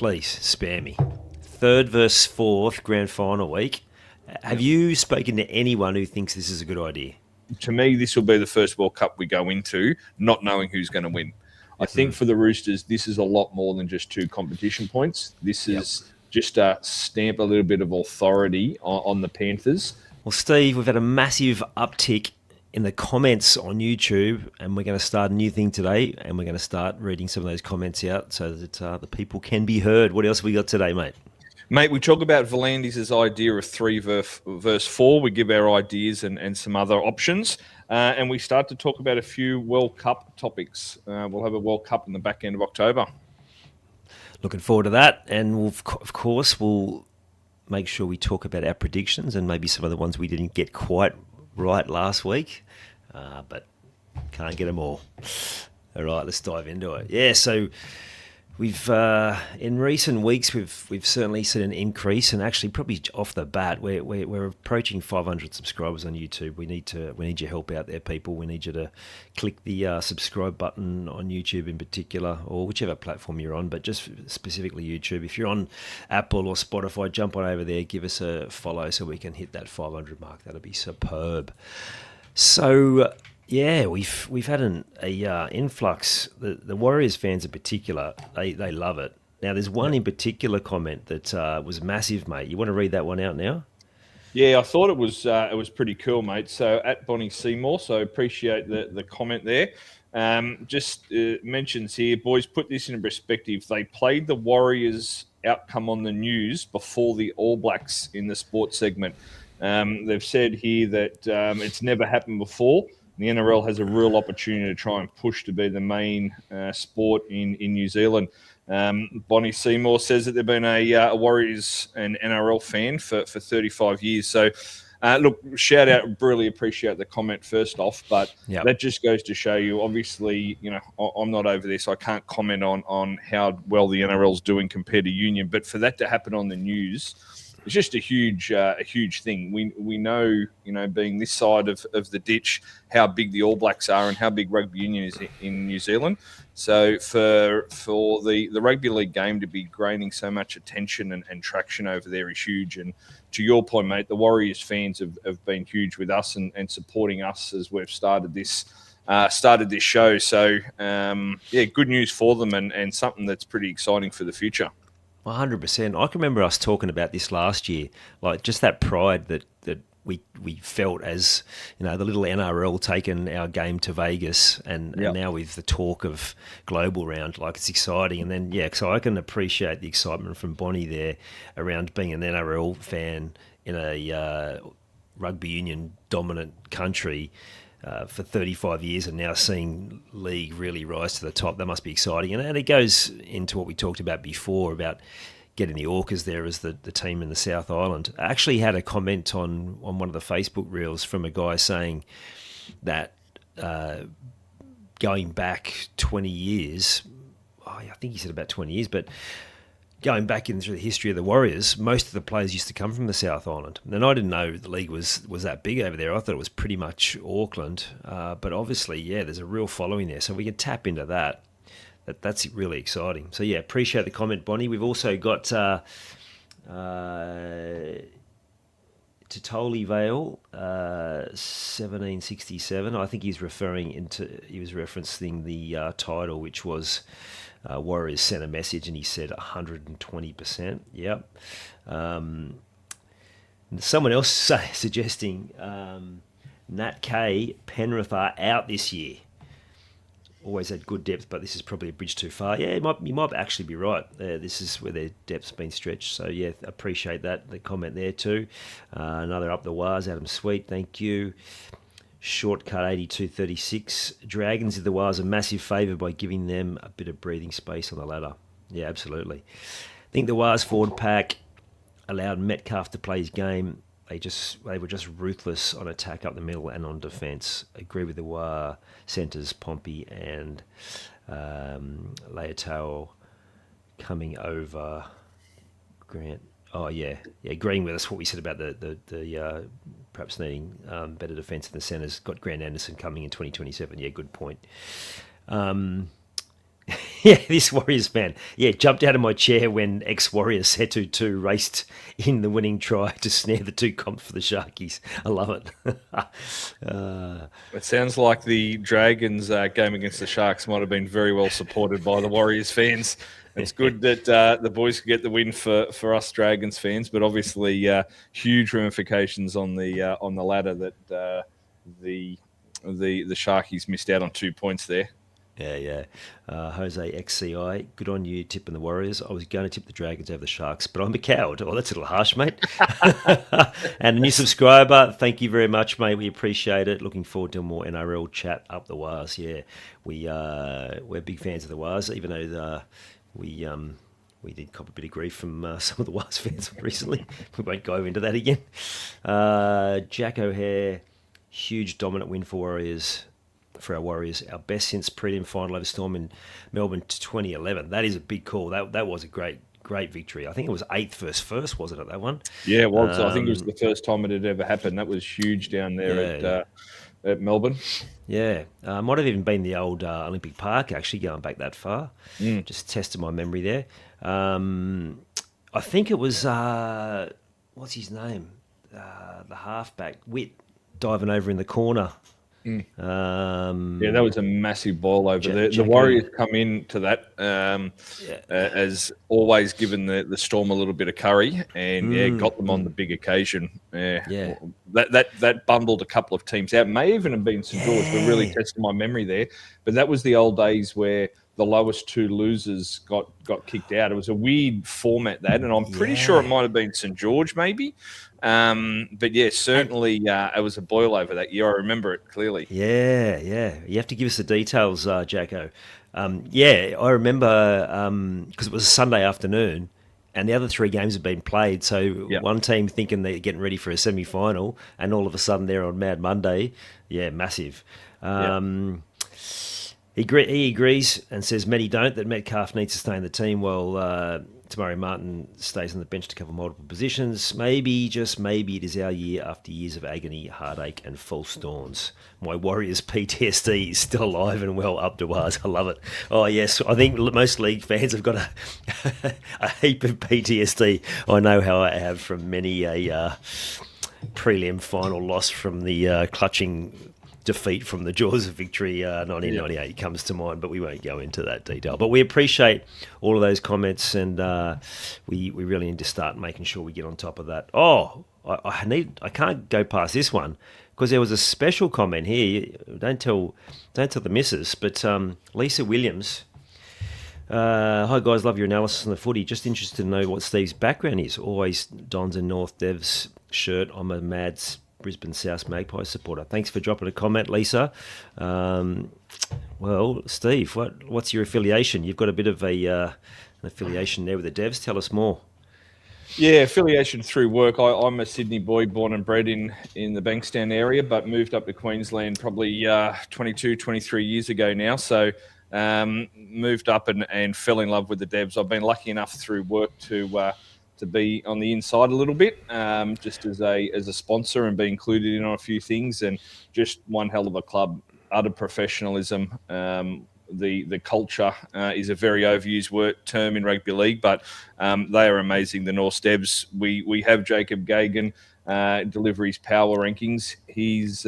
please spare me. Third versus fourth grand final week. Have you spoken to anyone who thinks this is a good idea? To me, this will be the first World Cup we go into not knowing who's going to win. I think for the Roosters, this is a lot more than just 2 competition points. This is just a stamp a little bit of authority on the Panthers. Well, Steve, we've had a massive uptick in the comments on YouTube, and we're going to start a new thing today, and we're going to start reading some of those comments out so that the people can be heard. What else have we got today, mate? Mate, we talk about Volandis' idea of 3 verse 4. We give our ideas and some other options. And we start to talk about a few World Cup topics. We'll have a World Cup in the back end of October. Looking forward to that. And of course, we'll make sure we talk about our predictions and maybe some of the ones we didn't get quite right last week. But can't get them all. All right, let's dive into it. Yeah, so we've in recent weeks we've certainly seen an increase, and actually probably off the bat we're approaching 500 subscribers on YouTube. We need your help out there, people. We need you to click the subscribe button on YouTube in particular, or whichever platform you're on, but just specifically YouTube. If you're on Apple or Spotify, jump on over there, give us a follow so we can hit that 500 mark. That'll be superb. So yeah, we've had an influx. The Warriors fans in particular, they love it. Now, there's one in particular comment that was massive, mate. You want to read that one out now? Yeah, I thought it was pretty cool, mate. So at Bonnie Seymour, so appreciate the comment there. Just mentions here, boys, put this in perspective. They played the Warriors outcome on the news before the All Blacks in the sports segment. They've said here that it's never happened before. The NRL has a real opportunity to try and push to be the main sport in New Zealand. Bonnie Seymour says that they've been a Warriors and NRL fan for 35 years. So, look, shout out, really appreciate the comment first off. But that just goes to show you, obviously, I'm not over this. I can't comment on how well the NRL's doing compared to Union. But for that to happen on the news, it's just a huge thing. We know, being this side of the ditch, how big the All Blacks are and how big rugby union is in New Zealand. So for the rugby league game to be gaining so much attention and traction over there is huge. And to your point, mate, the Warriors fans have been huge with us and supporting us as we've started this show. So good news for them and something that's pretty exciting for the future. 100%. I can remember us talking about this last year, like just that pride that we felt as, the little NRL taking our game to Vegas, and now with the talk of global round, like it's exciting. And then, so I can appreciate the excitement from Bonnie there around being an NRL fan in a rugby union dominant country for 35 years, and now seeing league really rise to the top. That must be exciting. And it goes into what we talked about before about getting the Orcas there as the team in the South Island. I actually had a comment on one of the Facebook reels from a guy saying that going back 20 years, I think he said about 20 years, but going back into the history of the Warriors, most of the players used to come from the South Island. And I didn't know the league was that big over there. I thought it was pretty much Auckland. But obviously, there's a real following there. So we can tap into that. That's really exciting. So, appreciate the comment, Bonnie. We've also got Totoli Vale, 1767. I think he was referencing the title, which was Warriors sent a message, and he said 120%. Yep. Someone else suggesting Nat K, Penrith are out this year. Always had good depth, but this is probably a bridge too far. Yeah, you might actually be right. This is where their depth's been stretched. So, appreciate that, the comment there too. Another up the wires, Adam Sweet, thank you. Shortcut 8236. Dragons of the Wires a massive favour by giving them a bit of breathing space on the ladder. Yeah, absolutely. I think the Wires forward pack allowed Metcalf to play his game. They were just ruthless on attack up the middle and on defence. Agree with the War centres, Pompey and Leotao coming over. Grant. Oh yeah, agreeing with us what we said about the perhaps needing better defence in the centres. Got Grant Anderson coming in 2027. Yeah, good point. Yeah, this Warriors fan. Yeah, jumped out of my chair when ex-Warriors Setu 2 raced in the winning try to snare the 2 comps for the Sharkies. I love it. It sounds like the Dragons game against the Sharks might have been very well supported by the Warriors fans. It's good that the boys could get the win for us Dragons fans, but obviously huge ramifications on the ladder that the Sharkies missed out on 2 points there. Yeah. Jose XCI, good on you tipping the Warriors. I was going to tip the Dragons over the Sharks, but I'm a coward. Oh, that's a little harsh, mate. And a new subscriber, thank you very much, mate. We appreciate it. Looking forward to more NRL chat up the Wars. Yeah, we're big fans of the Wars, even though we did cop a bit of grief from some of the Wars fans recently. We won't go into that again. Jack O'Hare, huge dominant win for Warriors. For our Warriors, our best since prelim final over Storm in Melbourne 2011. That is a big call. That was a great victory. I think it was 8th versus first, wasn't it, that one? Yeah, it was. I think it was the first time it had ever happened. That was huge down there at Melbourne. Yeah, might have even been the old Olympic Park, actually, going back that far. Just tested my memory there. I think it was, what's his name? The halfback, Witt, diving over in the corner. Yeah, that was a massive ball over there. The Warriors come into that as always, given the Storm a little bit of curry, and got them on the big occasion. Yeah. That bundled a couple of teams out. May even have been St George, but really tested my memory there. But that was the old days where the lowest 2 losers got kicked out. It was a weird format, that, and I'm pretty sure it might have been St George, maybe. But yeah, certainly it was a boil over that year. I remember it clearly. Yeah. You have to give us the details, Jacko. I remember because it was a Sunday afternoon and the other 3 games had been played. So one team thinking they're getting ready for a semi-final and all of a sudden they're on Mad Monday. Yeah, massive. He agrees and says many don't, that Metcalf needs to stay in the team while Tamari Martin stays on the bench to cover multiple positions. Maybe, just maybe, it is our year after years of agony, heartache and false dawns. My Warriors PTSD is still alive and well up to ours. I love it. Oh, yes, I think most league fans have got a heap of PTSD. I know how I have from many a prelim final loss from the clutching defeat from the jaws of victory 1998 comes to mind, but we won't go into that detail. But we appreciate all of those comments, and we really need to start making sure we get on top of that. I can't go past this one because there was a special comment here. Don't tell the missus, but Lisa Williams. Hi guys, love your analysis on the footy. Just interested to know what Steve's background is. Always dons a North Devs shirt. I'm a mad Brisbane South Magpies supporter. Thanks for dropping a comment, Lisa. Well, Steve, what's your affiliation? You've got a bit of an affiliation there with the Devs. Tell us more. Yeah, affiliation through work. I'm a Sydney boy, born and bred in the Bankstown area, but moved up to Queensland probably 22, 23 years ago now. So moved up and fell in love with the Devs. I've been lucky enough through work to be on the inside a little bit, just as a sponsor and be included in on a few things, and just one hell of a club, utter professionalism. The culture is a very overused term in rugby league, but they are amazing. The North Devs. We have Jacob Gagan deliver his power rankings. He's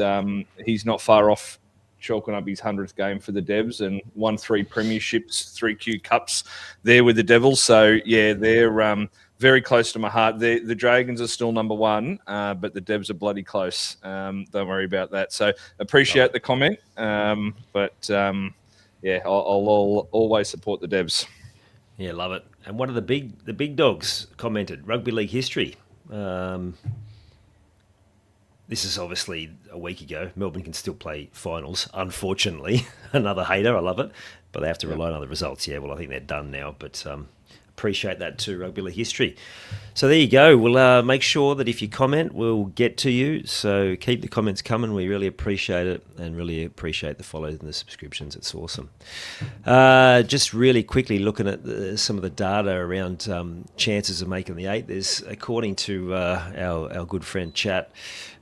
not far off chalking up his 100th game for the Devs and won 3 premierships, 3 Q Cups there with the Devils. So yeah, they're very close to my heart. The Dragons are still number 1, but the Devs are bloody close. Don't worry about that. So appreciate the comment, but yeah, I'll always support the Devs. Yeah, love it. And one of the big dogs commented, rugby league history. This is obviously a week ago. Melbourne can still play finals, unfortunately. Another hater, I love it. But they have to rely on the results. Yeah, well, I think they're done now. But appreciate that too, rugby league history. So there you go. We'll make sure that if you comment, we'll get to you. So keep the comments coming. We really appreciate it, and really appreciate the follows and the subscriptions. It's awesome. Just really quickly looking at some of the data around chances of making the 8. There's, according to our good friend Chat,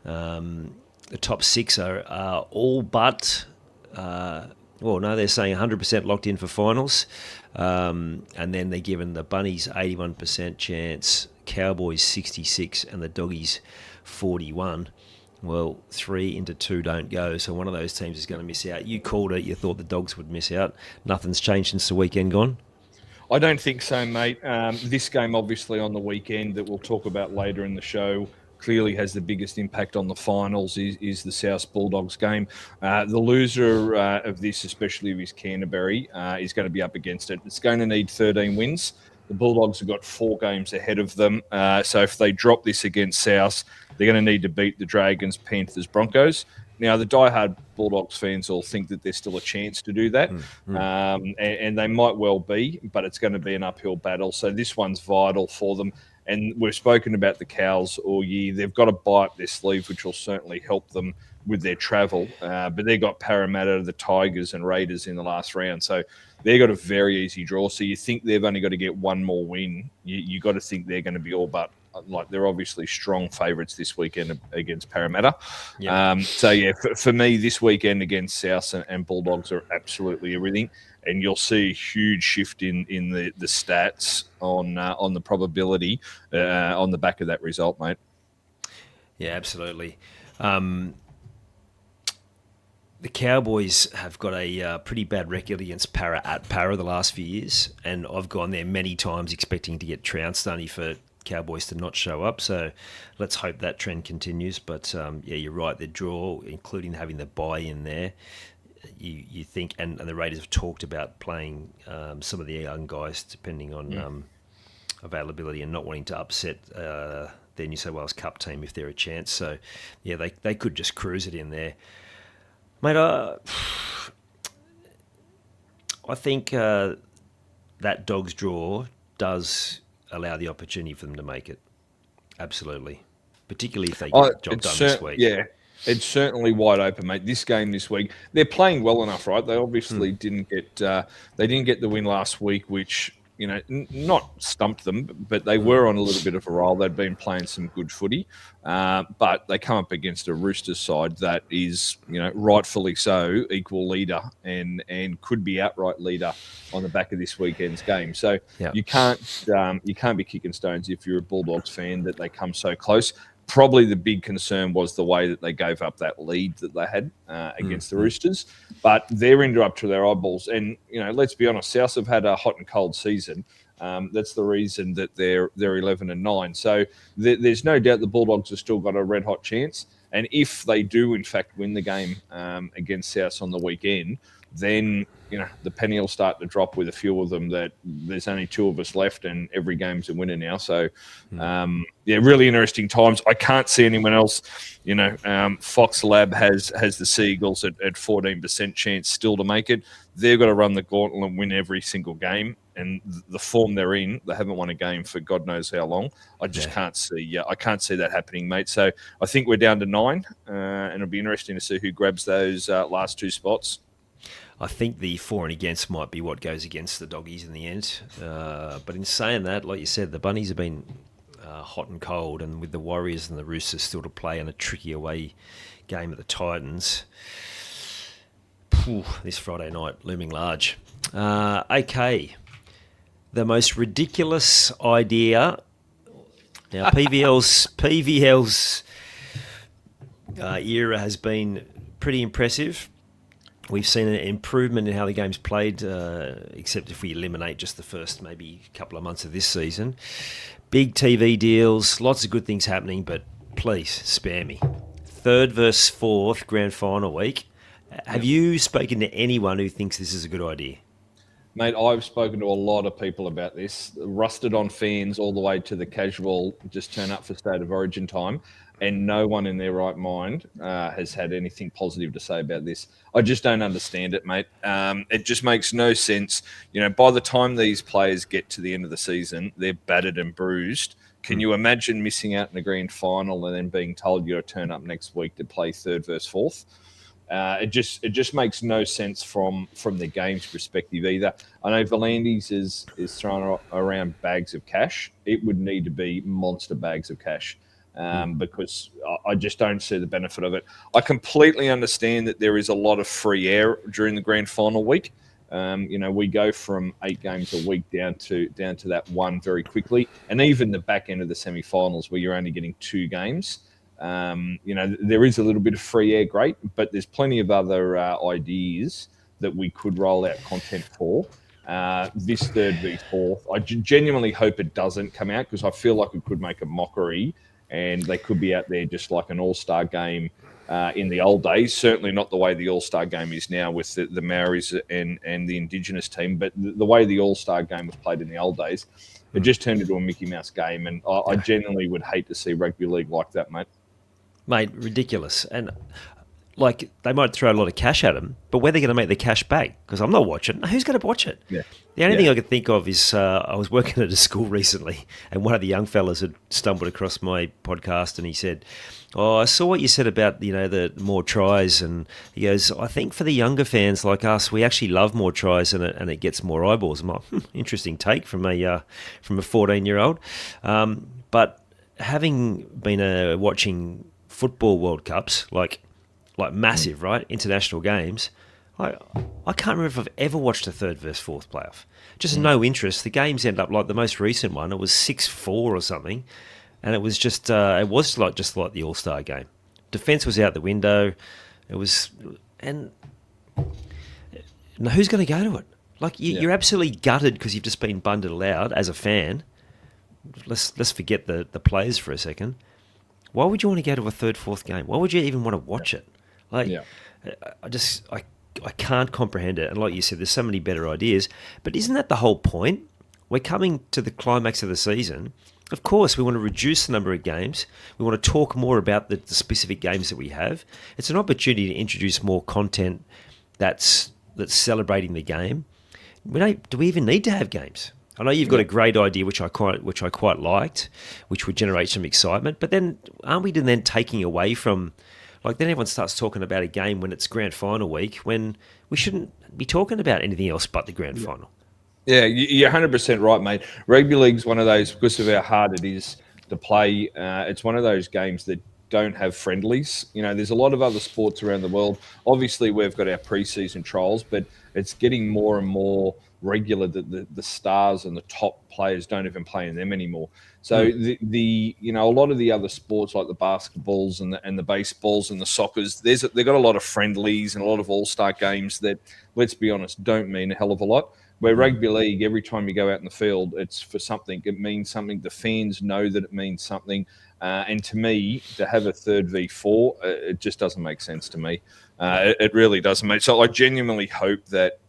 the top 6 are all but... they're saying 100% locked in for finals. And then they're given the Bunnies 81% chance, Cowboys 66, and the Doggies 41. Well, 3 into 2 don't go, so one of those teams is going to miss out. You called it. You thought the Dogs would miss out. Nothing's changed since the weekend gone. I don't think so, mate. This game, obviously, on the weekend that we'll talk about later in the show, clearly has the biggest impact on the finals is the South Bulldogs game. The loser of this, especially of his Canterbury, is going to be up against it. It's going to need 13 wins. The Bulldogs have got 4 games ahead of them. So if they drop this against South, they're going to need to beat the Dragons, Panthers, Broncos. Now, the diehard Bulldogs fans all think that there's still a chance to do that, and they might well be, but it's going to be an uphill battle. So this one's vital for them. And we've spoken about the Cows all year. They've got a bite up their sleeve, which will certainly help them with their travel. But they've got Parramatta, the Tigers, and Raiders in the last round. So they've got a very easy draw. So you think they've only got to get one more win. You got to think they're going to be all but, like, they're obviously strong favourites this weekend against Parramatta. Yep. For me, this weekend against South and Bulldogs are absolutely everything. And you'll see a huge shift in the stats on the probability on the back of that result, mate. Yeah, absolutely. The Cowboys have got a pretty bad record against Para the last few years, and I've gone there many times expecting to get trounced only for Cowboys to not show up. So let's hope that trend continues. But you're right. The draw, including having the bye in there, you think, and the Raiders have talked about playing some of the young guys depending on availability and not wanting to upset their New South Wales Cup team if they're a chance. So, yeah, they could just cruise it in there. Mate, I think that Dogs draw does allow the opportunity for them to make it. Absolutely. Particularly if they get the job done this week. Yeah. It's certainly wide open, mate. This game this week, they're playing well enough, right? They obviously didn't get the win last week, which, you know, not stumped them, but they were on a little bit of a roll. They'd been playing some good footy, but they come up against a Roosters side that is, you know, rightfully so, equal leader and could be outright leader on the back of this weekend's game. So you can't be kicking stones if you're a Bulldogs fan that they come so close. Probably the big concern was the way that they gave up that lead that they had against the Roosters. But they're into up to their eyeballs. And, you know, let's be honest, South have had a hot and cold season. That's the reason that they're 11-9. So there's no doubt the Bulldogs have still got a red-hot chance. And if they do, in fact, win the game against South on the weekend, then, you know, the penny will start to drop with a few of them that there's only 2 of us left and every game's a winner now. So, really interesting times. I can't see anyone else. You know, Fox Lab has the Seagulls at 14% chance still to make it. They've got to run the gauntlet and win every single game. And the form they're in, they haven't won a game for God knows how long. I just can't see. I can't see that happening, mate. So I think we're down to 9, and it'll be interesting to see who grabs those last 2 spots. I think the for and against might be what goes against the Doggies in the end. But in saying that, like you said, the Bunnies have been hot and cold, and with the Warriors and the Roosters still to play in a tricky away game at the Titans, this Friday night looming large. Okay, the most ridiculous idea. Now, PVL's era has been pretty impressive. We've seen an improvement in how the game's played, except if we eliminate just the first maybe couple of months of this season. Big TV deals, lots of good things happening, but please spare me. 3rd versus 4th grand final week. Have you spoken to anyone who thinks this is a good idea? Mate, I've spoken to a lot of people about this, rusted on fans all the way to the casual, just turn up for State of Origin time, and no one in their right mind has had anything positive to say about this. I just don't understand it, mate. It just makes no sense. You know, by the time these players get to the end of the season, they're battered and bruised. Can you imagine missing out in the grand final and then being told you got to turn up next week to play 3rd versus 4th? It just makes no sense from the game's perspective either. I know Volandis is throwing around bags of cash. It would need to be monster bags of cash because I just don't see the benefit of it. I completely understand that there is a lot of free air during the grand final week. We go from 8 games a week down to that one very quickly, and even the back end of the semi-finals where you're only getting 2 games. There is a little bit of free air, great, but there's plenty of other ideas that we could roll out content for. This third v fourth, I genuinely hope it doesn't come out, because I feel like it could make a mockery, and they could be out there just like an all-star game in the old days. Certainly not the way the all-star game is now with the Maoris and the Indigenous team, but the way the all-star game was played in the old days, it just turned into a Mickey Mouse game, and I genuinely would hate to see rugby league like that, mate. Mate, ridiculous. And like, they might throw a lot of cash at them, but where are they going to make the cash back? Because I'm not watching. Who's going to watch it? Yeah. The only thing I could think of is I was working at a school recently, and one of the young fellas had stumbled across my podcast, and he said, "Oh, I saw what you said about the more tries," and he goes, "I think for the younger fans like us, we actually love more tries, and it gets more eyeballs." I'm like, interesting take from a 14-year-old, but having been watching football World Cups, like massive, right? International games. I can't remember if I've ever watched a third versus fourth playoff. Just no interest. The games end up like the most recent one. It was 6-4 or something, and it was just just like the All-Star game. Defense was out the window. It was, and now who's going to go to it? Like you're absolutely gutted because you've just been bundled out as a fan. Let's forget the players for a second. Why would you want to go to a third, fourth game? Why would you even want to watch it? I can't comprehend it. And like you said, there's so many better ideas. But isn't that the whole point? We're coming to the climax of the season. Of course, we want to reduce the number of games. We want to talk more about the specific games that we have. It's an opportunity to introduce more content that's celebrating the game. Do we even need to have games? I know you've got a great idea, which I quite liked, which would generate some excitement. But then, aren't we then taking away from, like, then everyone starts talking about a game when it's grand final week, when we shouldn't be talking about anything else but the grand final. Yeah, you're 100% right, mate. Rugby league's one of those, because of how hard it is to play. It's one of those games that don't have friendlies. There's a lot of other sports around the world. Obviously, we've got our pre-season trials, but it's getting more and more regular that the stars and the top players don't even play in them anymore. So a lot of the other sports like the basketballs and the baseballs and the soccers, they've got a lot of friendlies and a lot of all-star games that, let's be honest, don't mean a hell of a lot. Where rugby league, every time you go out in the field, it's for something. It means something. The fans know that it means something. And to me, to have a third v4, it just doesn't make sense to me. It really doesn't, mate. So I genuinely hope that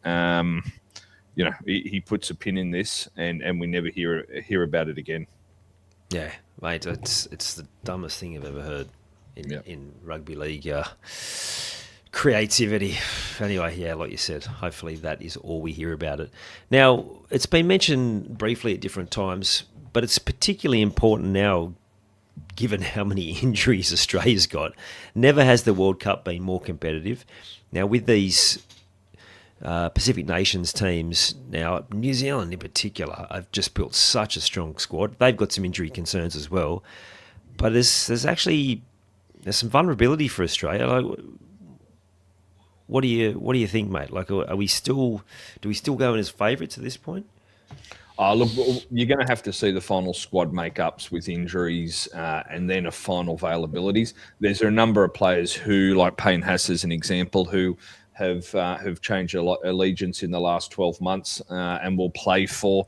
he puts a pin in this, and we never hear about it again. Yeah, mate, it's the dumbest thing I've ever heard in rugby league creativity. Anyway, like you said, hopefully that is all we hear about it. Now, it's been mentioned briefly at different times, but it's particularly important now given how many injuries Australia's got. Never has the World Cup been more competitive. Now, with these Pacific Nations teams, now New Zealand in particular, have just built such a strong squad. They've got some injury concerns as well, but there's some vulnerability for Australia. Like, what do you think, mate? Like, do we still go in as favourites at this point? Look, you're going to have to see the final squad makeups with injuries and then a final availabilities. There's a number of players who, like Payne Haas as an example, who have changed allegiance in the last 12 months and will play for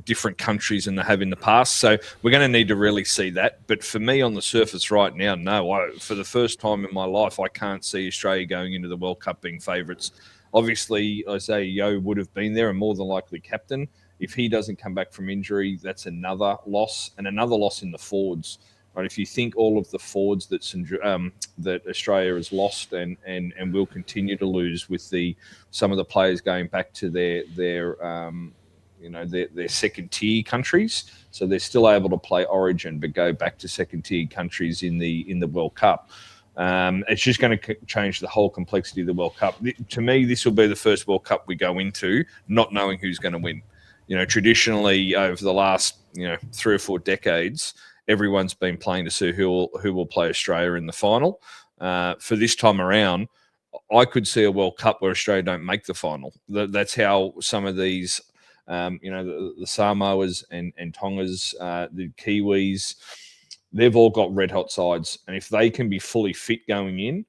different countries than they have in the past. So we're going to need to really see that. But for me, on the surface right now, no. For the first time in my life, I can't see Australia going into the World Cup being favourites. Obviously, Isaiah Yeo would have been there and more than likely captain. If he doesn't come back from injury, that's another loss, and another loss in the forwards. Right, if you think all of the forwards that Australia has lost and will continue to lose with some of the players going back to their second tier countries, so they're still able to play Origin but go back to second tier countries in the World Cup. It's just going to change the whole complexity of the World Cup. To me, this will be the first World Cup we go into not knowing who's going to win. Traditionally over the last 3 or 4 decades, everyone's been playing to see who will play Australia in the final. For this time around, I could see a World Cup where Australia don't make the final. That's how some of these, the Samoas and Tongas, the Kiwis, they've all got red hot sides. And if they can be fully fit going in,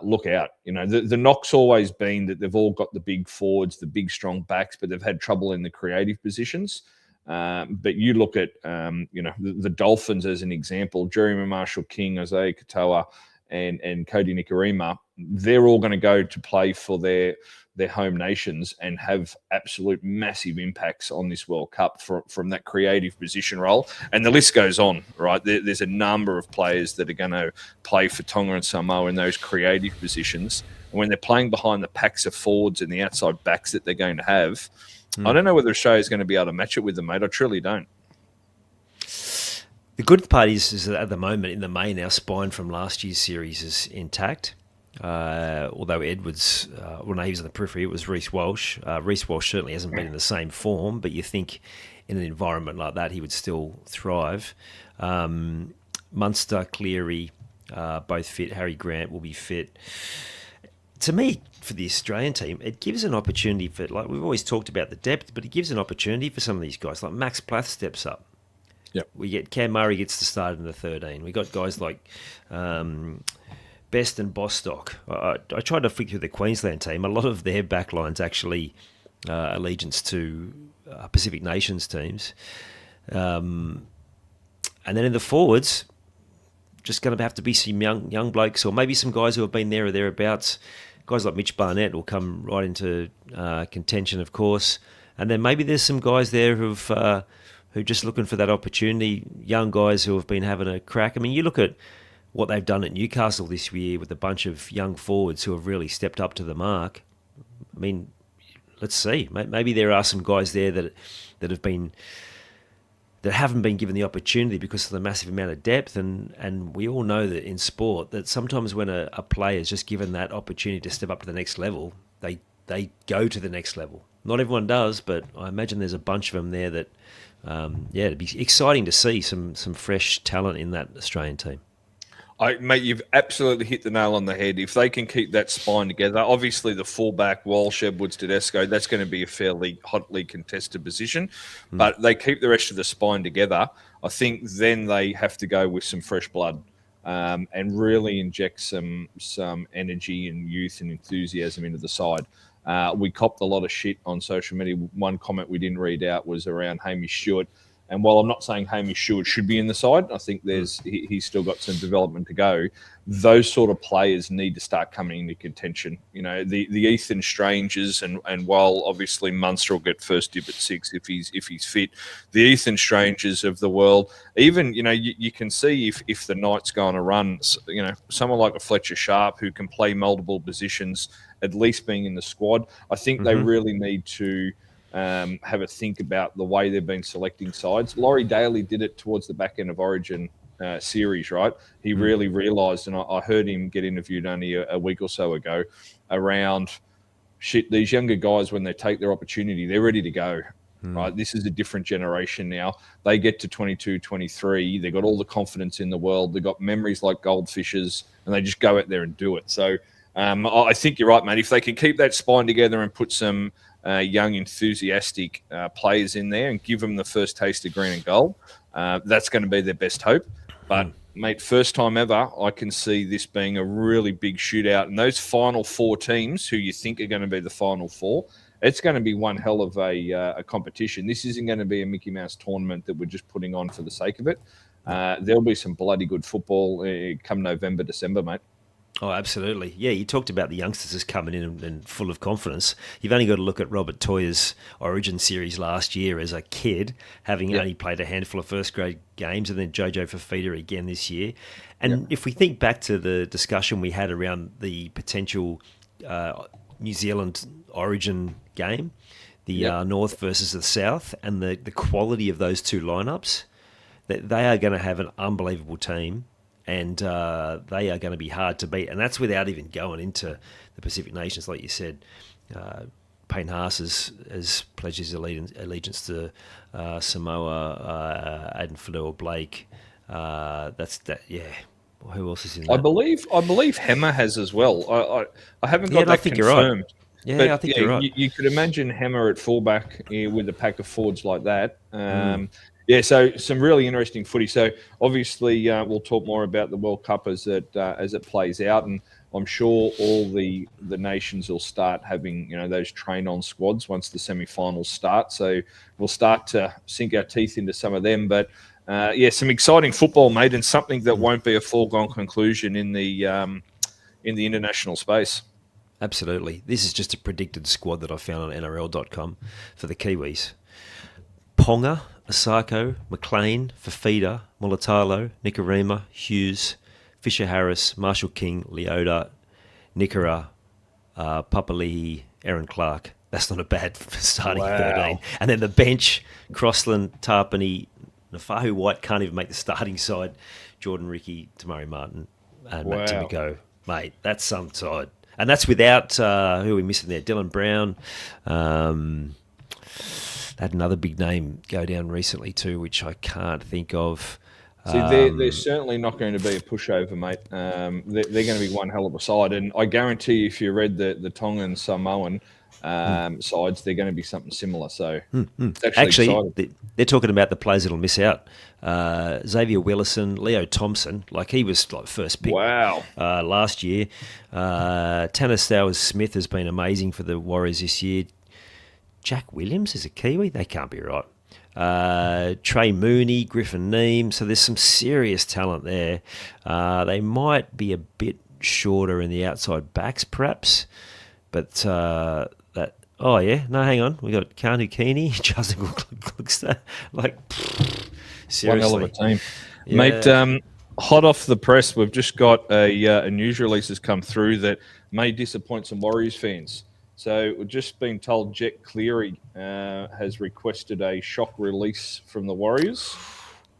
look out. The knock's always been that they've all got the big forwards, the big strong backs, but they've had trouble in the creative positions. But you look at, the Dolphins as an example, Jeremy Marshall-King, Isaiah Katoa, and Cody Nikorima, they're all going to go to play for their home nations and have absolute massive impacts on this World Cup from that creative position role. And the list goes on, right? There's a number of players that are going to play for Tonga and Samoa in those creative positions. And when they're playing behind the packs of forwards and the outside backs that they're going to have, I don't know whether Australia's going to be able to match it with them, mate. I truly don't. The good part is that at the moment, in the main, our spine from last year's series is intact. Although Edwards, he was on the periphery, it was Reece Walsh. Reece Walsh certainly hasn't been in the same form, but you think in an environment like that he would still thrive. Munster, Cleary, both fit. Harry Grant will be fit. To me, for the Australian team, it gives an opportunity for, like we've always talked about the depth, but it gives an opportunity for some of these guys. Like Max Plath steps up. Yep. We get Cam Murray gets to start in the 13. We got guys like Best and Bostock. I tried to flick through the Queensland team. A lot of their backlines actually allegiance to Pacific Nations teams. And then in the forwards, just going to have to be some young blokes, or maybe some guys who have been there or thereabouts. Guys like Mitch Barnett will come right into contention, of course. And then maybe there's some guys there who are just looking for that opportunity, young guys who have been having a crack. I mean, you look at what they've done at Newcastle this year with a bunch of young forwards who have really stepped up to the mark. I mean, let's see. Maybe there are some guys there that haven't been given the opportunity because of the massive amount of depth. And we all know that in sport that sometimes when a player is just given that opportunity to step up to the next level, they go to the next level. Not everyone does, but I imagine there's a bunch of them there that, it'd be exciting to see some fresh talent in that Australian team. Mate, you've absolutely hit the nail on the head. If they can keep that spine together, obviously the fullback, Walsh, Edwards, Tedesco, that's going to be a fairly hotly contested position. But they keep the rest of the spine together. I think then they have to go with some fresh blood and really inject some energy and youth and enthusiasm into the side. We copped a lot of shit on social media. One comment we didn't read out was around Hamish Stewart. And while I'm not saying Hamish Stewart should be in the side, I think he's still got some development to go. Those sort of players need to start coming into contention. The Ethan Strangers, and while obviously Munster will get first dib at 6 if he's fit, the Ethan Strangers of the world, even you can see if the Knights go on a run, someone like a Fletcher Sharp who can play multiple positions, at least being in the squad. I think they really need to have a think about the way they've been selecting sides. Laurie Daly did it towards the back end of Origin series, right? He really realised, and I heard him get interviewed only a week or so ago, around these younger guys, when they take their opportunity, they're ready to go. Right? This is a different generation now. They get to 22, 23. They've got all the confidence in the world. They've got memories like goldfishes, and they just go out there and do it. So I think you're right, mate. If they can keep that spine together and put some young, enthusiastic players in there and give them the first taste of green and gold, that's going to be their best hope. But, mate, first time ever, I can see this being a really big shootout. And those final 4 teams who you think are going to be the final 4, it's going to be one hell of a competition. This isn't going to be a Mickey Mouse tournament that we're just putting on for the sake of it. There'll be some bloody good football come November, December, mate. Oh, absolutely. Yeah, you talked about the youngsters as coming in and full of confidence. You've only got to look at Robert Toya's Origin series last year as a kid, having only played a handful of first-grade games, and then Jojo Fafita again this year. And if we think back to the discussion we had around the potential New Zealand Origin game, the North versus the South, and the quality of those two lineups, that they are going to have an unbelievable team. And they are going to be hard to beat. And that's without even going into the Pacific Nations, like you said. Payne Haas has pledged his allegiance to Samoa, Aden Fador Blake. Who else is in I that? believe Hammer has as well. I haven't got I that think you're right. confirmed. Yeah, I think you're right. You could imagine Hammer at fullback with a pack of forwards like that. Mm. Yeah, so some really interesting footy. So obviously we'll talk more about the World Cup as it plays out, and I'm sure all the nations will start having those train-on squads once the semi-finals start. So we'll start to sink our teeth into some of them, but. Some exciting football, mate, and something that won't be a foregone conclusion in the international space. Absolutely. This is just a predicted squad that I found on NRL.com for the Kiwis. Ponga, Asako, McLean, Fafita, Mulatalo, Nikorima, Hughes, Fisher-Harris, Marshall King, Leota, Nikora, Papali'i, Aaron Clark. That's not a bad starting 13. And then the bench, Crossland, Tarpany, Nafahu White can't even make the starting side. Jordan Ricky, Tamari Martin, and Matt Timoko. Mate, that's some side. And that's without, who are we missing there? Dylan Brown. Had another big name go down recently too, which I can't think of. See, they're certainly not going to be a pushover, mate. They're going to be one hell of a side. And I guarantee you, if you read the Tongan and Samoan sides, they're going to be something similar. So it's actually they're talking about the players that'll miss out. Xavier Willison, Leo Thompson, like he was like first pick last year. Tanner Stowers-Smith has been amazing for the Warriors this year. Jack Williams is a Kiwi? They can't be right. Trey Mooney, Griffin Neem. So there's some serious talent there. They might be a bit shorter in the outside backs, perhaps. But hang on. We got Kanu Keeney, Justin Gluckster. Like, seriously. One hell of a team. Yeah. Mate, hot off the press, we've just got a news release has come through that may disappoint some Warriors fans. So we've just been told Jett Cleary has requested a shock release from the Warriors,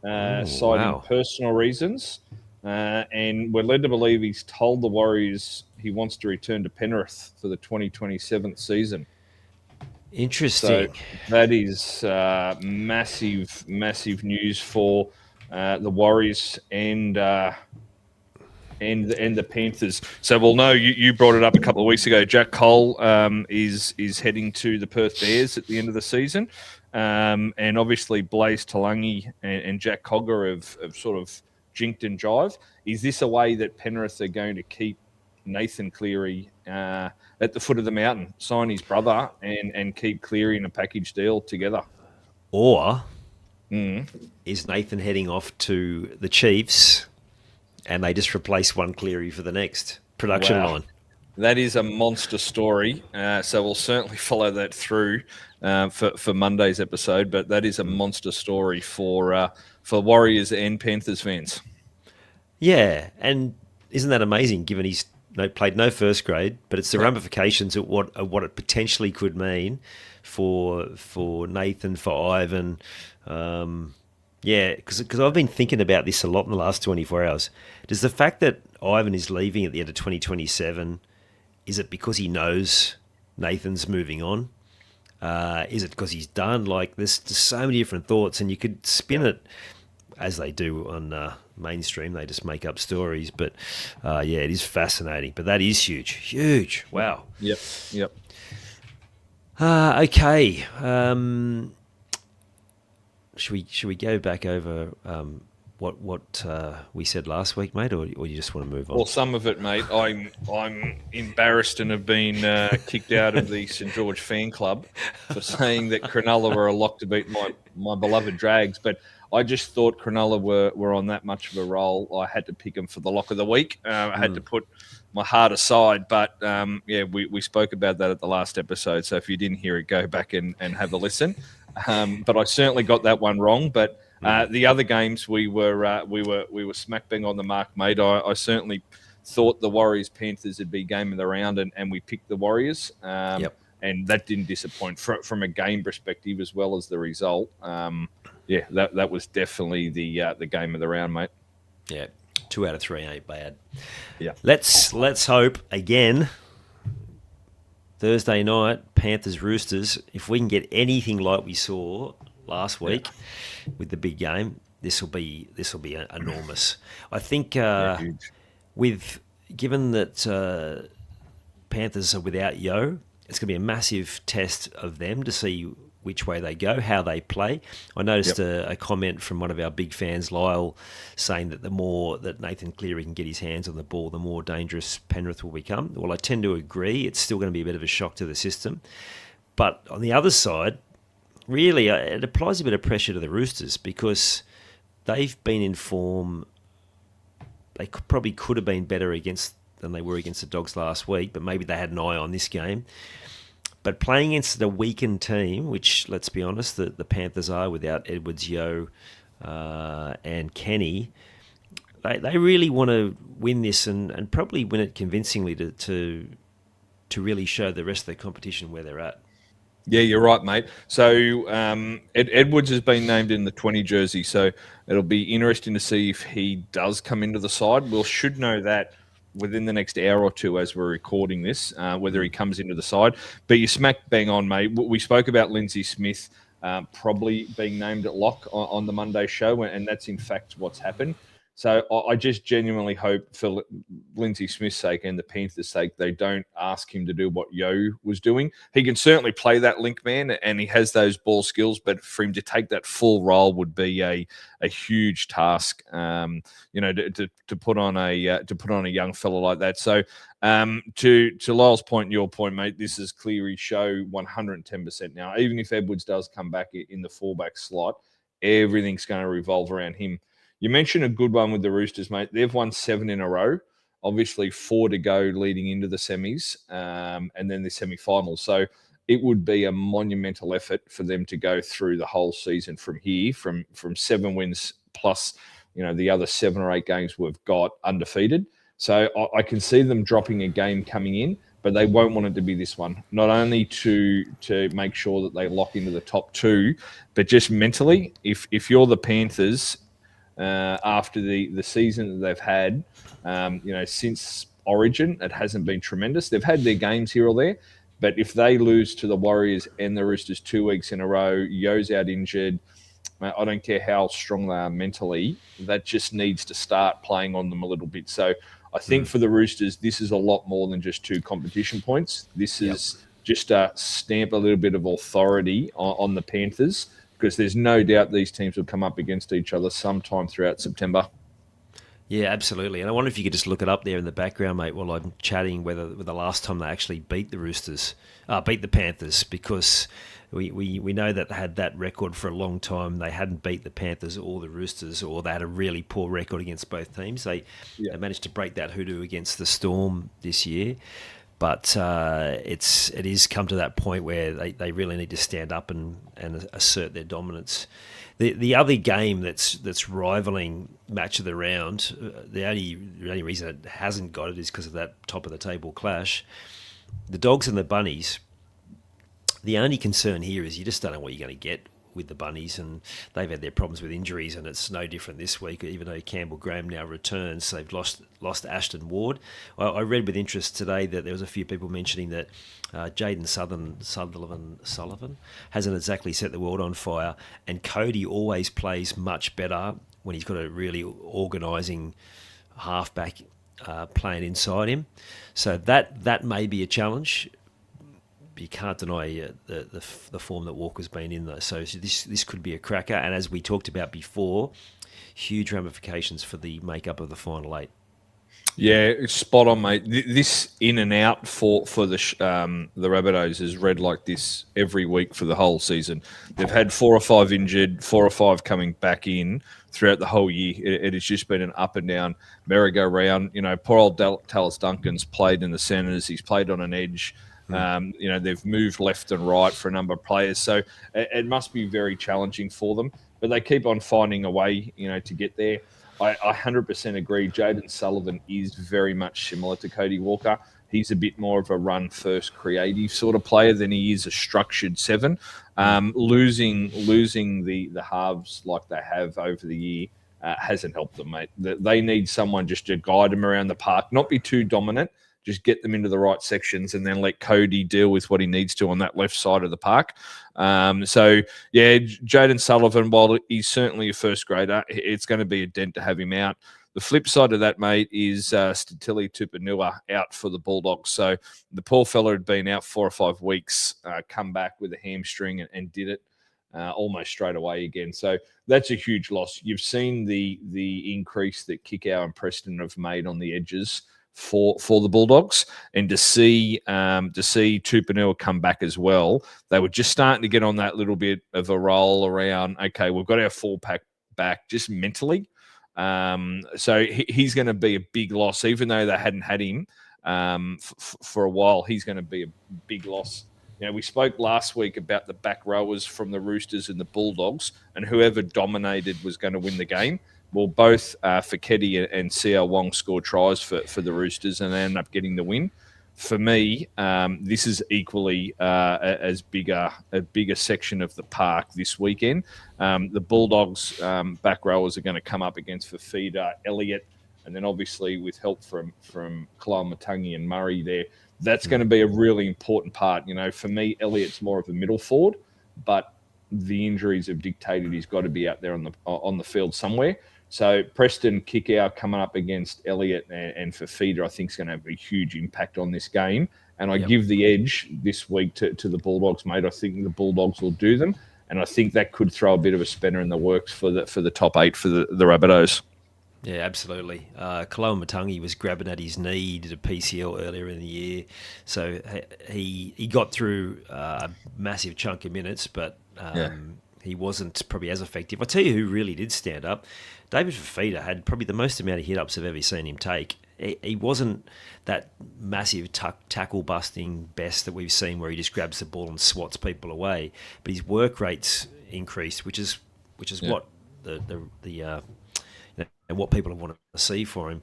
citing personal reasons. And we're led to believe he's told the Warriors he wants to return to Penrith for the 2027 season. Interesting. So that is massive, massive news for the Warriors and the Panthers. So we'll know. You brought it up a couple of weeks ago. Jack Cole is heading to the Perth Bears at the end of the season, and obviously Blaze Talangi and Jack Cogger have sort of jinked and jive. Is this a way that Penrith are going to keep Nathan Cleary at the foot of the mountain, sign his brother, and keep Cleary in a package deal together? Or is Nathan heading off to the Chiefs? And they just replace one Cleary for the next production line. That is a monster story. So we'll certainly follow that through for Monday's episode. But that is a monster story for Warriors and Panthers fans. Yeah, and isn't that amazing? Given he's played no first grade, but it's the ramifications of what it potentially could mean for Nathan, for Ivan. Yeah, because I've been thinking about this a lot in the last 24 hours. Does the fact that Ivan is leaving at the end of 2027, is it because he knows Nathan's moving on? Is it because he's done? Like, there's just so many different thoughts, and you could spin it as they do on mainstream. They just make up stories. But, it is fascinating. But that is huge. Huge. Wow. Yep. Okay. Should we go back over what we said last week, mate, or you just want to move on? Well, some of it, mate. I'm embarrassed and have been kicked out of the St George fan club for saying that Cronulla were a lock to beat my beloved Drags, but I just thought Cronulla were on that much of a roll. I had to pick them for the lock of the week. I had to put my heart aside, but we spoke about that at the last episode. So if you didn't hear it, go back and have a listen. But I certainly got that one wrong. But the other games we were smack bang on the mark, mate. I certainly thought the Warriors Panthers would be game of the round, and we picked the Warriors. And that didn't disappoint from a game perspective as well as the result. That was definitely the game of the round, mate. Yeah, 2 out of 3 ain't bad. Yeah, let's hope again. Thursday night, Panthers Roosters. If we can get anything like we saw last week with the big game, this will be enormous. I think Huge. given that Panthers are without Yo, it's going to be a massive test of them to see which way they go, how they play. I noticed a comment from one of our big fans, Lyle, saying that the more that Nathan Cleary can get his hands on the ball, the more dangerous Penrith will become. Well, I tend to agree. It's still going to be a bit of a shock to the system. But on the other side, really, it applies a bit of pressure to the Roosters because they've been in form. They probably could have been better than they were against the Dogs last week, but maybe they had an eye on this game. But playing against a weakened team, which, let's be honest, the Panthers are without Edwards, Yo, and Kenny, they really want to win this and probably win it convincingly to really show the rest of the competition where they're at. Yeah, you're right, mate. So Edwards has been named in the 20 jersey, so it'll be interesting to see if he does come into the side. We should know that within the next hour or two as we're recording this, whether he comes into the side. But you smack bang on, mate. We spoke about Lindsay Smith probably being named at lock on the Monday show, and that's in fact what's happened. So I just genuinely hope for Lindsay Smith's sake and the Panthers' sake, they don't ask him to do what Yo was doing. He can certainly play that link man, and he has those ball skills, but for him to take that full role would be a huge task. To put on a young fella like that. So to Lyle's point and your point, mate, this is Cleary's show 110% now. Even if Edwards does come back in the fullback slot, everything's going to revolve around him. You mentioned a good one with the Roosters, mate. They've won 7 in a row. Obviously, 4 to go leading into the semis and then the semi-finals. So it would be a monumental effort for them to go through the whole season from here, from 7 wins plus, the other 7 or 8 games we've got undefeated. So I can see them dropping a game coming in, but they won't want it to be this one. Not only to make sure that they lock into the top 2, but just mentally, if you're the Panthers, after the season that they've had, since Origin, it hasn't been tremendous. They've had their games here or there, but if they lose to the Warriors and the Roosters 2 weeks in a row, Yo's out injured, I don't care how strong they are mentally, that just needs to start playing on them a little bit. So I think for the Roosters, this is a lot more than just 2 competition points. This is just a stamp a little bit of authority on the Panthers, because there's no doubt these teams will come up against each other sometime throughout September. Yeah, absolutely. And I wonder if you could just look it up there in the background, mate, while I'm chatting, whether the last time they actually beat the Panthers, because we know that they had that record for a long time. They hadn't beat the Panthers or the Roosters, or they had a really poor record against both teams. They managed to break that hoodoo against the Storm this year. But it is come to that point where they really need to stand up and assert their dominance. The other game that's rivaling match of the round, the only reason it hasn't got it is because of that top of the table clash. The Dogs and the Bunnies. The only concern here is you just don't know what you're going to get with the Bunnies, and they've had their problems with injuries, and it's no different this week, even though Campbell Graham now returns. They've lost Ashton Ward. I read with interest today that there was a few people mentioning that Jaden Sullivan hasn't exactly set the world on fire, and Cody always plays much better when he's got a really organising halfback playing inside him. So that may be a challenge. You can't deny the form that Walker's been in, though. So this could be a cracker. And as we talked about before, huge ramifications for the makeup of the final 8. Yeah, spot on, mate. This in and out for the Rabbitohs has read like this every week for the whole season. They've had 4 or 5 injured, 4 or 5 coming back in throughout the whole year. It has just been an up and down merry-go-round. Poor old Tallis Duncan's played in the centres. He's played on an edge. They've moved left and right for a number of players, so it must be very challenging for them. But they keep on finding a way, to get there. I 100% agree. Jaden Sullivan is very much similar to Cody Walker. He's a bit more of a run-first creative sort of player than he is a structured 7. Losing the halves like they have over the year hasn't helped them, mate. They need someone just to guide them around the park, not be too dominant, just get them into the right sections and then let Cody deal with what he needs to on that left side of the park. So, yeah, Jaden Sullivan, while he's certainly a first grader, it's going to be a dent to have him out. The flip side of that, mate, is Statili Tupanua out for the Bulldogs. So the poor fella had been out 4 or 5 weeks, come back with a hamstring and did it almost straight away again. So that's a huge loss. You've seen the increase that Kikau and Preston have made on the edges for the Bulldogs, and to see Tupanua come back as well. They were just starting to get on that little bit of a roll around. Okay, we've got our full pack back, just mentally. So he's going to be a big loss, even though they hadn't had him for a while. He's going to be a big loss. You know, we spoke last week about the back rowers from the Roosters and the Bulldogs, and whoever dominated was going to win the game. Well, both Fekete and CL Wong scored tries for the Roosters and they ended up getting the win. For me, this is equally as big a section of the park this weekend. The Bulldogs back rowers are going to come up against Fafita, Elliott, and then obviously with help from Kalamatangi and Murray there. That's going to be a really important part. You know, for me, Elliott's more of a middle forward, but the injuries have dictated he's got to be out there on the field somewhere. So Preston Kikau coming up against Elliott and Fafita, I think is going to have a huge impact on this game. And I give the edge this week to the Bulldogs, mate. I think the Bulldogs will do them, and I think that could throw a bit of a spanner in the works for the top 8 for the Rabbitohs. Yeah, absolutely. Kalamatangi was grabbing at his knee. He did a PCL earlier in the year. So he got through a massive chunk of minutes, but he wasn't probably as effective. I'll tell you who really did stand up. David Fafita had probably the most amount of hit-ups I've ever seen him take. He wasn't that massive tackle-busting best that we've seen where he just grabs the ball and swats people away. But his work rates increased, which is what and what people want to see for him.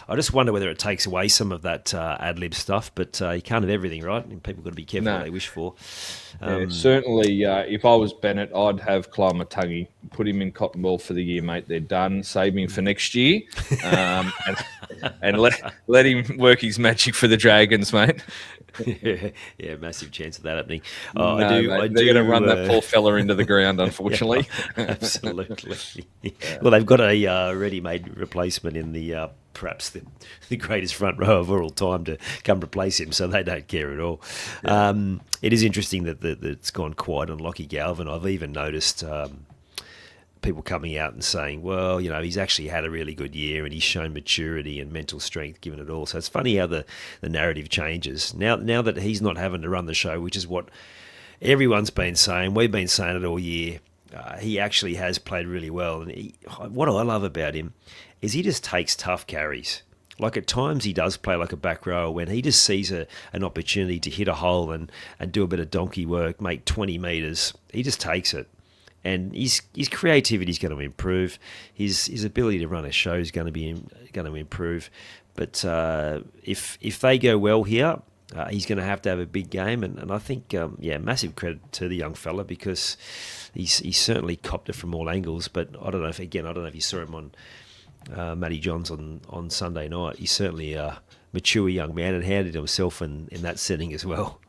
I just wonder whether it takes away some of that ad-lib stuff, but you can't have everything, right? And people got to be careful what they wish for. Certainly, if I was Bennett, I'd have Kalamatangi, put him in Cotton Ball for the year, mate. They're done. Save him for next year, and let him work his magic for the Dragons, mate. Yeah, massive chance of that happening. They're going to run that poor fella into the ground, unfortunately. Absolutely. Well, they've got a ready-made replacement in the perhaps the greatest front row of all time to come replace him, so they don't care at all. It is interesting that it's gone quiet on Lockie Galvin. I've even noticed people coming out and saying, well, you know, he's actually had a really good year and he's shown maturity and mental strength given it all. So it's funny how the narrative changes. Now that he's not having to run the show, which is what everyone's been saying, we've been saying it all year, he actually has played really well. And what I love about him is he just takes tough carries. Like at times he does play like a back row when he just sees an opportunity to hit a hole and do a bit of donkey work, make 20 metres. He just takes it. And his creativity is going to improve. His ability to run a show is going to improve. But if they go well here, he's going to have a big game. And I think, massive credit to the young fella because he's certainly copped it from all angles. But I don't know if you saw him on Matty Johns on Sunday night. He's certainly a mature young man and handled himself in that setting as well.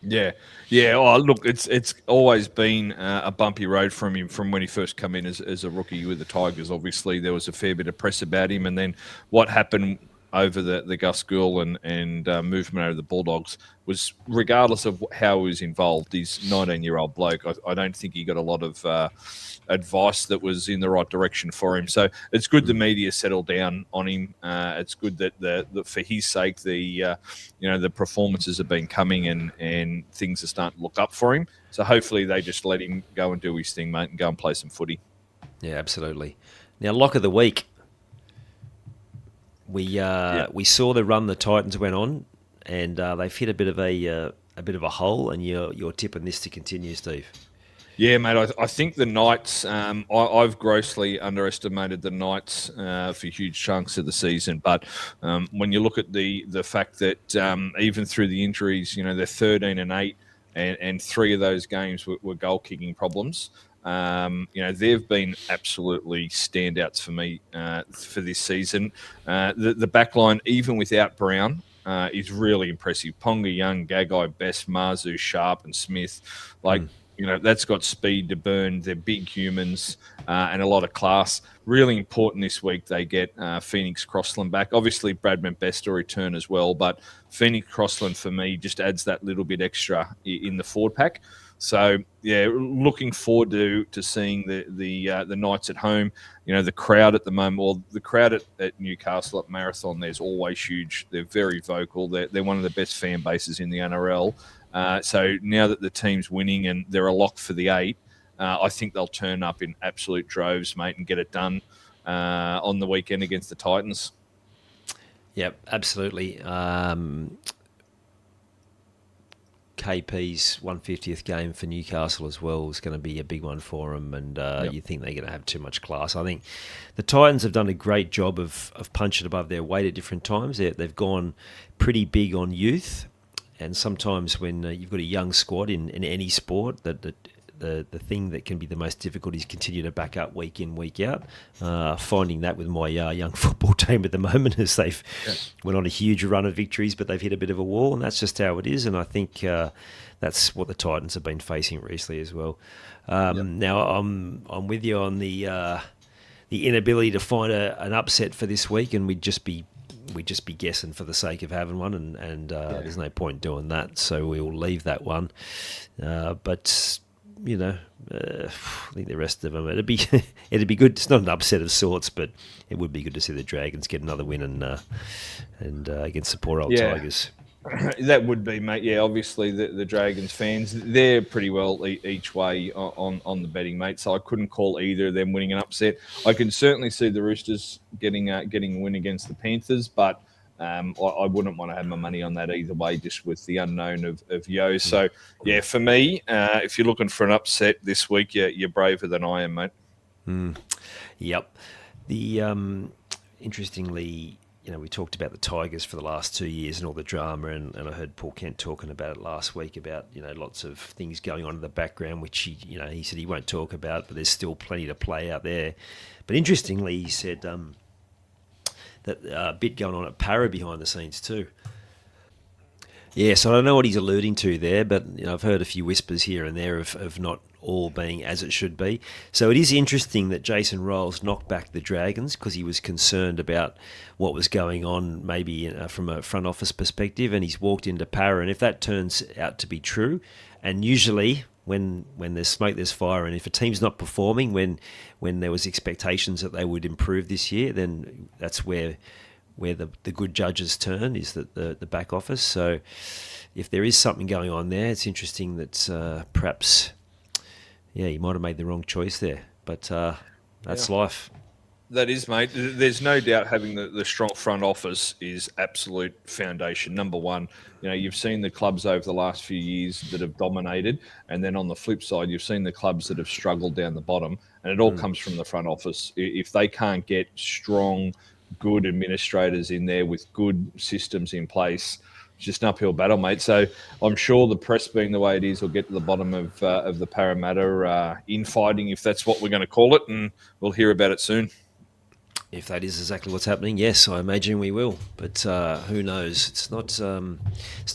Yeah. Oh, look, it's always been a bumpy road from him from when he first came in as a rookie with the Tigers. Obviously, there was a fair bit of press about him, and then what happened over the Gus Gould and movement over the Bulldogs was, regardless of how he was involved, he's 19-year-old bloke. I don't think he got a lot of advice that was in the right direction for him. So it's good the media settled down on him. It's good that for his sake the performances have been coming and things are starting to look up for him. So hopefully they just let him go and do his thing, mate, and go and play some footy. Yeah, absolutely. Now, lock of the week. We saw the run the Titans went on, and they've hit a bit of a hole. And you're tipping this to continue, Steve. Yeah, mate. I think the Knights. I've grossly underestimated the Knights for huge chunks of the season. But when you look at the fact that even through the injuries, they're 13-8, and 3 of those games were goal kicking problems. They've been absolutely standouts for me for this season. The back line, even without Brown, is really impressive. Ponga, Young, Gagai, Best, Marzu, Sharp, and Smith. That's got speed to burn. They're big humans and a lot of class. Really important this week they get Phoenix Crossland back. Obviously, Bradman Best will return as well, but Phoenix Crossland for me just adds that little bit extra in the forward pack. So, yeah, looking forward to seeing the Knights at home. The crowd at the moment, or the crowd at Newcastle at Marathon, there's always huge. They're very vocal. They're one of the best fan bases in the NRL. So now that the team's winning and they're a lock for the 8, I think they'll turn up in absolute droves, mate, and get it done on the weekend against the Titans. Yep, absolutely. KP's 150th game for Newcastle as well is going to be a big one for them, and you think they're going to have too much class. I think the Titans have done a great job of punching above their weight at different times. They've gone pretty big on youth, and sometimes when you've got a young squad in any sport, the thing that can be the most difficult is continue to back up week in, week out. Finding that with my young football team at the moment as they've went on a huge run of victories, but they've hit a bit of a wall, and that's just how it is. And I think that's what the Titans have been facing recently as well. Now I'm with you on the inability to find an upset for this week, and we'd just be guessing for the sake of having one, and there's no point doing that. So we'll leave that one. But I think the rest of them, it'd be good. It's not an upset of sorts, but it would be good to see the Dragons get another win and against the poor old Tigers. That would be, mate. Yeah, obviously the Dragons fans, they're pretty well each way on the betting, mate. So I couldn't call either of them winning an upset. I can certainly see the Roosters getting a win against the Panthers, but I wouldn't want to have my money on that either way, just with the unknown of Yo. So, yeah, for me, if you're looking for an upset this week, you're braver than I am, mate. Yep. The interestingly, we talked about the Tigers for the last 2 years and all the drama, and I heard Paul Kent talking about it last week about lots of things going on in the background, which he said he won't talk about, but there's still plenty to play out there. But interestingly, he said that bit going on at Para behind the scenes too. Yeah, so I don't know what he's alluding to there, but I've heard a few whispers here and there of not all being as it should be. So it is interesting that Jason Ryles knocked back the Dragons because he was concerned about what was going on, maybe from a front office perspective, and he's walked into Para. And if that turns out to be true, and usually when there's smoke, there's fire, and if a team's not performing when there was expectations that they would improve this year, then that's where the good judges turn, is that the back office. So if there is something going on there, it's interesting that perhaps, he might have made the wrong choice there. But that's life. That is, mate. There's no doubt having the strong front office is absolute foundation. Number one, you've seen the clubs over the last few years that have dominated, and then on the flip side, you've seen the clubs that have struggled down the bottom, and it all comes from the front office. If they can't get strong, good administrators in there with good systems in place, it's just an uphill battle, mate. So I'm sure the press, being the way it is, will get to the bottom of the Parramatta infighting, if that's what we're going to call it, and we'll hear about it soon. If that is exactly what's happening, yes, I imagine we will. But who knows? It's not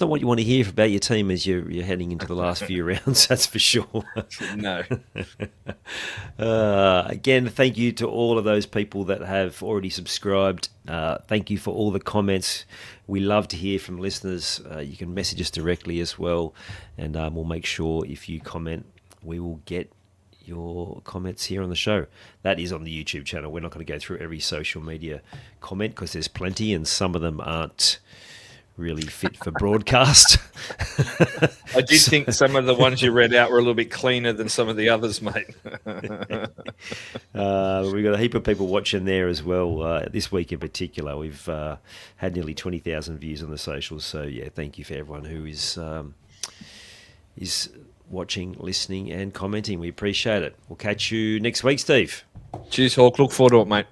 what you want to hear about your team as you're heading into the last few rounds. That's for sure. No. Again, thank you to all of those people that have already subscribed. Thank you for all the comments. We love to hear from listeners. You can message us directly as well, and we'll make sure if you comment, we will get your comments here on the show. That is on the YouTube channel. We're not going to go through every social media comment because there's plenty, and some of them aren't really fit for broadcast. I did think some of the ones you read out were a little bit cleaner than some of the others, mate. We've got a heap of people watching there as well. This week in particular, we've had nearly 20,000 views on the socials. So yeah, thank you for everyone who is watching, listening and commenting. We appreciate it. We'll catch you next week, Steve. Cheers, Hawk. Look forward to it, mate.